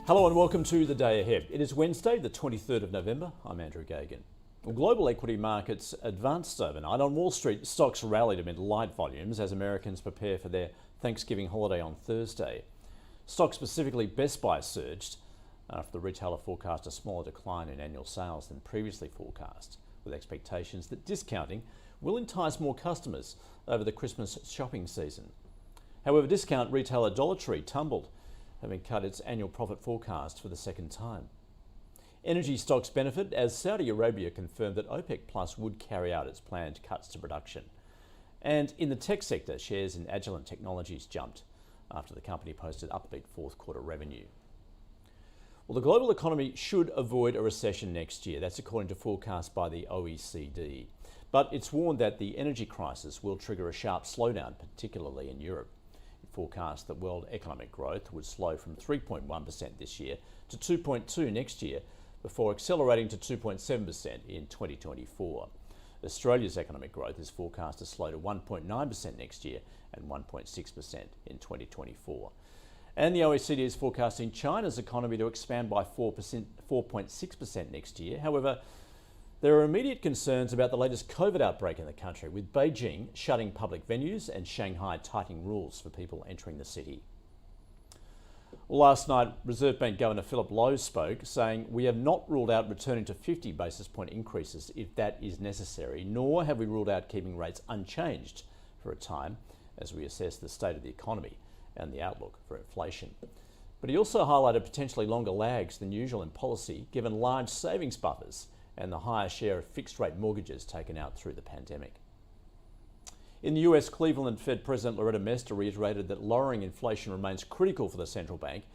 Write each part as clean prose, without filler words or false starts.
Hello and welcome to the day ahead. It is Wednesday, the 23rd of November. I'm Andrew Gagan. Well, global equity markets advanced overnight. On Wall Street, stocks rallied amid light volumes as Americans prepare for their Thanksgiving holiday on Thursday. Stocks, specifically Best Buy, surged after the retailer forecast a smaller decline in annual sales than previously forecast, with expectations that discounting will entice more customers over the Christmas shopping season. However, discount retailer Dollar Tree tumbled, having cut its annual profit forecast for the second time. Energy stocks benefit as Saudi Arabia confirmed that OPEC Plus would carry out its planned cuts to production. And in the tech sector, shares in Agilent Technologies jumped after the company posted upbeat fourth quarter revenue. Well, the global economy should avoid a recession next year. That's according to forecasts by the OECD. But it's warned that the energy crisis will trigger a sharp slowdown, particularly in Europe. It forecast that world economic growth would slow from 3.1% this year to 2.2% next year, before accelerating to 2.7% in 2024. Australia's economic growth is forecast to slow to 1.9% next year and 1.6% in 2024. And the OECD is forecasting China's economy to expand by 4.6% next year. However, there are immediate concerns about the latest COVID outbreak in the country, with Beijing shutting public venues and Shanghai tightening rules for people entering the city. Well, last night, Reserve Bank Governor Phil Lowe spoke, saying, "We have not ruled out returning to 50 basis point increases if that is necessary, nor have we ruled out keeping rates unchanged for a time as we assess the state of the economy and the outlook for inflation." But he also highlighted potentially longer lags than usual in policy, given large savings buffers and the higher share of fixed-rate mortgages taken out through the pandemic. In the US, Cleveland Fed President Loretta Mester reiterated that lowering inflation remains critical for the central bank,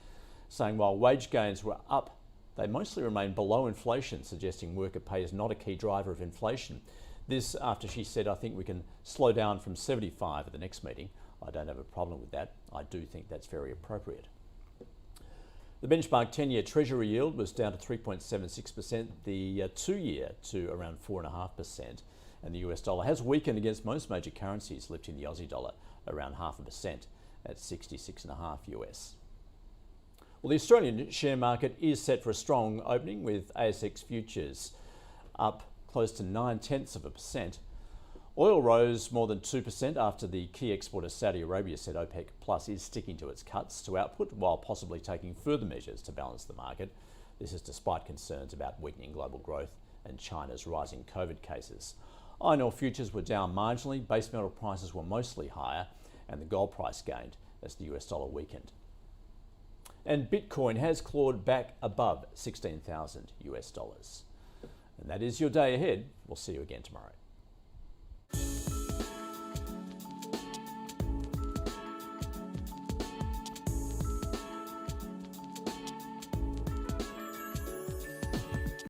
saying while wage gains were up, they mostly remain below inflation, suggesting worker pay is not a key driver of inflation. This after she said, "I think we can slow down from 75 at the next meeting. I don't have a problem with that. I do think that's very appropriate." The benchmark 10-year Treasury yield was down to 3.76%, the 2-year to around 4.5%. And the US dollar has weakened against most major currencies, lifting the Aussie dollar around 0.5% at 66.5 US. Well, the Australian share market is set for a strong opening, with ASX futures up close to 0.9%. Oil rose more than 2% after the key exporter Saudi Arabia said OPEC Plus is sticking to its cuts to output while possibly taking further measures to balance the market. This is despite concerns about weakening global growth and China's rising COVID cases. Iron ore futures were down marginally, base metal prices were mostly higher, and the gold price gained as the US dollar weakened. And Bitcoin has clawed back above 16,000 US dollars. And that is your day ahead. We'll see you again tomorrow.